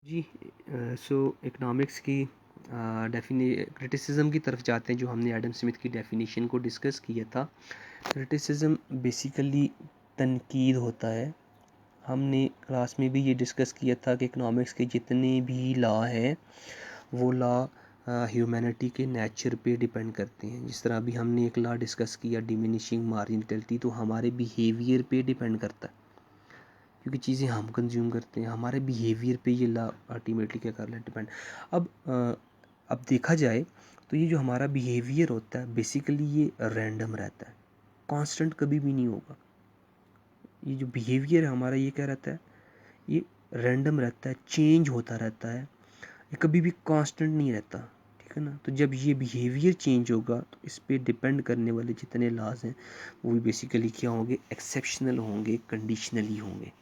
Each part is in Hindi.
जी। सो इकोनॉमिक्स की क्रिटिसिज्म की तरफ जाते हैं। जो हमने एडम स्मिथ की डेफिनेशन को डिस्कस किया था। क्रिटिसिज्म बेसिकली तनकीद होता है। हमने क्लास में भी ये डिस्कस किया था कि इकोनॉमिक्स के जितने भी लॉ हैं वो लॉ ह्यूमैनिटी के नेचर पे डिपेंड करते हैं। जिस तरह अभी हमने एक लॉ डिस्कस किया डिमिनिशिंग मार्जिनलिटी, तो हमारे बिहेवियर पे डिपेंड करता है, क्योंकि चीज़ें हम कंज्यूम करते हैं, हमारे बिहेवियर पे ये ला अल्टीमेटली क्या कर रहा है डिपेंड। अब देखा जाए तो ये जो हमारा बिहेवियर होता है बेसिकली ये रैंडम रहता है, कांस्टेंट कभी भी नहीं होगा। ये जो बिहेवियर है हमारा ये क्या रहता है, ये रैंडम रहता है, चेंज होता रहता है, ये कभी भी कांस्टेंट नहीं रहता। ठीक है ना। तो जब ये बिहेवियर चेंज होगा तो इस पे डिपेंड करने वाले जितने लॉज हैं वो भी बेसिकली क्या होंगे, एक्सेप्शनल होंगे, कंडीशनली होंगे,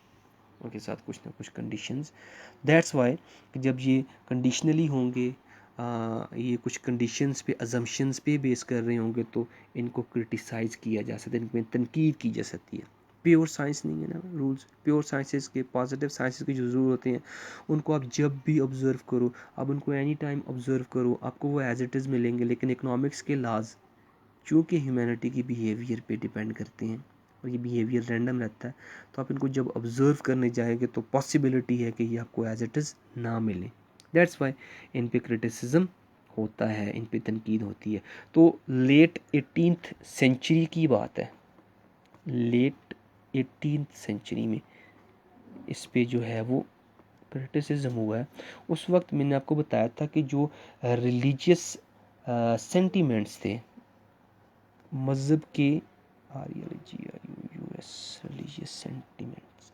उनके साथ कुछ ना कुछ कंडीशंस। दैट्स वाई जब ये कंडीशनली होंगे, ये कुछ कंडीशंस पे अजम्पशंस पे बेस कर रहे होंगे तो इनको क्रिटिसाइज़ किया जा सकता है, इनमें तनकीद की जा सकती है। प्योर साइंस नहीं है ना रूल्स। प्योर साइंसेस के, पॉजिटिव साइंसेस के जो रूल होते हैं उनको आप जब भी ऑब्जर्व करो, आप उनको एनी टाइम ऑब्जर्व करो, आपको वो एज इट इज़ मिलेंगे। लेकिन इकोनॉमिक्स के लॉज चूँकि ह्यूमैनिटी की बिहेवियर पे डिपेंड करते हैं और ये बिहेवियर रैंडम रहता है, तो आप इनको जब ऑब्जर्व करने जाएंगे तो पॉसिबिलिटी है कि ये आपको एज इट इज़ ना मिले। दैट्स वाई इन पे क्रिटिसिज्म होता है, इन पे तनकीद होती है। तो लेट 18th सेंचुरी की बात है, लेट 18th सेंचुरी में इस पे जो है वो क्रिटिसिज्म हुआ है। उस वक्त मैंने आपको बताया था कि जो रिलीजियस सेंटिमेंट्स थे मज़हब के, रिलीजियस सेंटिमेंट्स,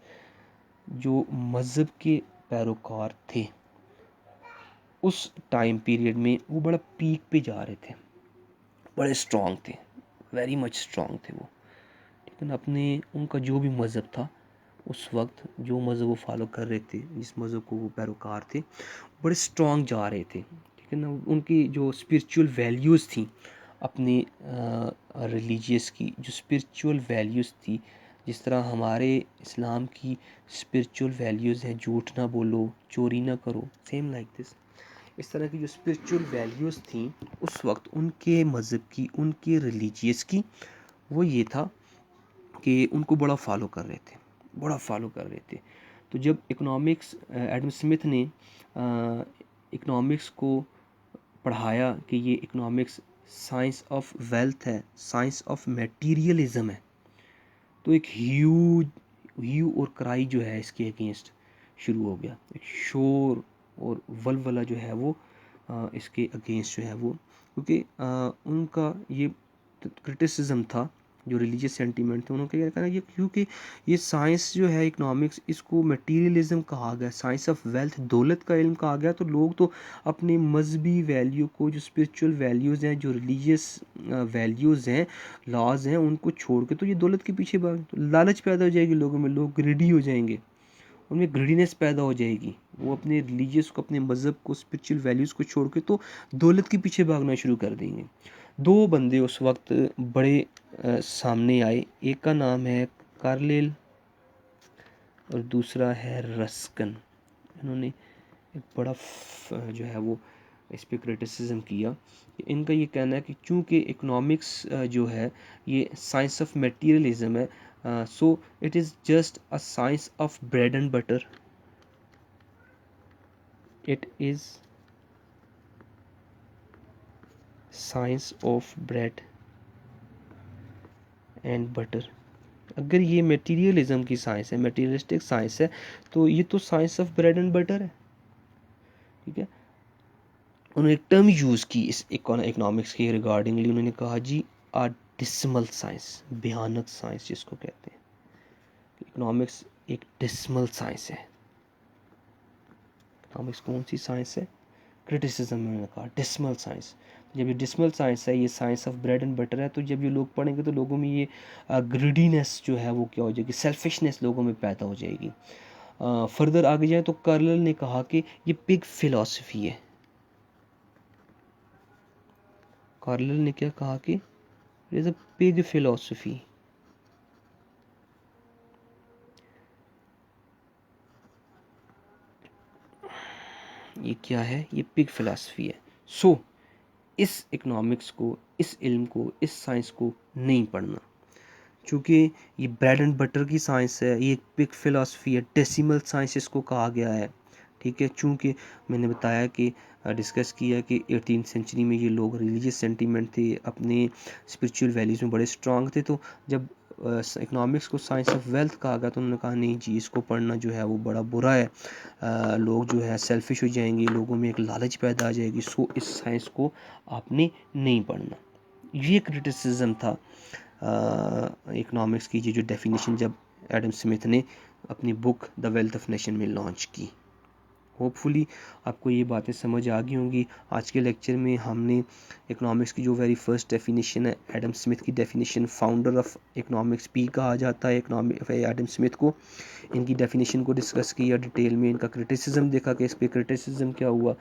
जो मज़हब के पैरोकार थे उस टाइम पीरियड में वो बड़ा पीक पे जा रहे थे, बड़े स्ट्रॉन्ग थे, वेरी मच स्ट्रॉन्ग थे वो। ठीक है ना। अपने उनका जो भी मज़हब था उस वक्त, जो मज़हब वो फॉलो कर रहे थे, जिस मज़हब को वो पैरोकार थे, बड़े स्ट्रॉन्ग जा रहे थे। ठीक है ना। उनकी जो स्पिरिचुअल वैल्यूज़ थी, अपनी रिलीजियस की जो स्पिरिचुअल वैल्यूज़ थी, जिस तरह हमारे इस्लाम की स्पिरिचुअल वैल्यूज़ हैं, झूठ ना बोलो, चोरी ना करो, सेम लाइक दिस। इस तरह की जो स्पिरिचुअल वैल्यूज़ थी उस वक्त उनके मज़हब की, उनके रिलीजियस की, वो ये था कि उनको बड़ा फॉलो कर रहे थे, बड़ा फॉलो कर रहे थे। तो जब इकोनॉमिक्स, एडम स्मिथ ने इकोनॉमिक्स को पढ़ाया कि ये इकोनॉमिक्स साइंस ऑफ वेल्थ है, साइंस ऑफ मटेरियलिज्म है, तो एक ह्यू और क्राई जो है इसके अगेंस्ट शुरू हो गया। एक शोर और वलवला जो है वो इसके अगेंस्ट जो है वो, क्योंकि उनका ये क्रिटिसिज्म था, जो रिलीजियस सेंटीमेंट थे उन्होंने क्या कहना, ये क्योंकि ये साइंस जो है इकोनॉमिक्स, इसको मटेरियलिज्म कहा गया, साइंस ऑफ वेल्थ, दौलत का इल्म कहा गया। तो लोग तो अपने मजहबी वैल्यू को, जो स्पिरिचुअल वैल्यूज़ हैं, जो रिलीजियस वैल्यूज़ हैं, लॉज हैं, उनको छोड़ के तो ये दौलत के पीछे भाग, तो लालच पैदा हो जाएगी लोगों में, लोग ग्रीडी हो जाएंगे, उनमें ग्रीडीनेस पैदा हो जाएगी। वो अपने रिलीजियस को, अपने मज़हब को, स्पिरिचुअल वैल्यूज़ को छोड़ के तो दौलत के पीछे भागना शुरू कर देंगे। दो बंदे उस वक्त बड़े सामने आए, एक का नाम है कार्लिल और दूसरा है रस्किन। इन्होंने एक बड़ा जो है वो इस पे क्रिटिसिज्म किया। इनका ये कहना है कि चूँकि इकोनॉमिक्स जो है ये साइंस ऑफ मटेरियलिज्म है, so it is just a science of bread and butter, it is science of bread and butter. अगर ये मटेरियलिज्म की साइंस है, मटेरियलिस्टिक साइंस है, तो ये तो science of bread and butter है। ठीक है। उन्होंने एक टर्म यूज़ की इस इकोनॉमिक्स के रिगार्डिंगली, उन्होंने कहा जी आ डिसमल साइंस, भयानक साइंस जिसको कहते हैं। इकोनॉमिक्स एक डिसमल साइंस है। इकोनॉमिक्स कौन सी साइंस है? क्रिटिसिज्म में उन्होंने कहा डिसमल साइंस। जब ये डिसमल साइंस है, ये science of bread and butter है, तो जब ये लोग पढ़ेंगे तो लोगों में ये ग्रीडीनेस जो है वो क्या हो जाएगी, सेल्फिशनेस लोगों में पैदा हो जाएगी। फर्दर आगे जाए तो कार्ल ने कहा कि ये पिग फिलॉसफी है। कार्ल ने क्या कहा कि it is a pig philosophy. ये क्या है? ये पिग फिलॉसफी है। सो इस इकोनॉमिक्स को, इस इल्म को, इस साइंस को नहीं पढ़ना, चूँकि ये ब्रेड एंड बटर की साइंस है, ये एक पिग फिलॉसफी है, डेसिमल साइंस इसको कहा गया है। ठीक है, चूँकि मैंने बताया कि डिस्कस किया कि 18th सेंचुरी में ये लोग रिलीजियस सेंटीमेंट थे, अपने स्पिरिचुअल वैल्यूज़ में बड़े स्ट्रांग थे, तो जब इकोनॉमिक्स को साइंस ऑफ वेल्थ कहा गया तो उन्होंने कहा नहीं जी, इसको पढ़ना जो है वो बड़ा बुरा है, लोग जो है सेल्फिश हो जाएंगे, लोगों में एक लालच पैदा आ जाएगी, सो इस साइंस को आपने नहीं पढ़ना। ये क्रिटिसिज्म था इकोनॉमिक्स की, ये जो डेफिनेशन जब एडम स्मिथ ने अपनी book the wealth of nation में लॉन्च की। होपफुली आपको ये बातें समझ आ गई होंगी। आज के लेक्चर में हमने इकोनॉमिक्स की जो वेरी फर्स्ट डेफिनेशन है, एडम स्मिथ की डेफिनेशन, फाउंडर ऑफ इकोनॉमिक्स भी कहा जाता है इकोनॉमिक एडम स्मिथ को, इनकी डेफिनेशन को डिस्कस किया डिटेल में, इनका क्रिटिसिज्म देखा कि इस पर क्रिटिसिज्म क्या हुआ।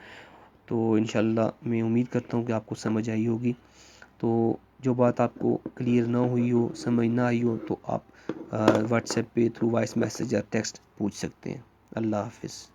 तो इंशाल्लाह मैं उम्मीद करता हूँ कि आपको समझ आई होगी। तो जो बात आपको क्लियर ना हुई हो, समझ ना आई हो, तो आप व्हाट्सएप पे थ्रू वॉइस मैसेज या टेक्स्ट पूछ सकते हैं। अल्लाह हाफिज़।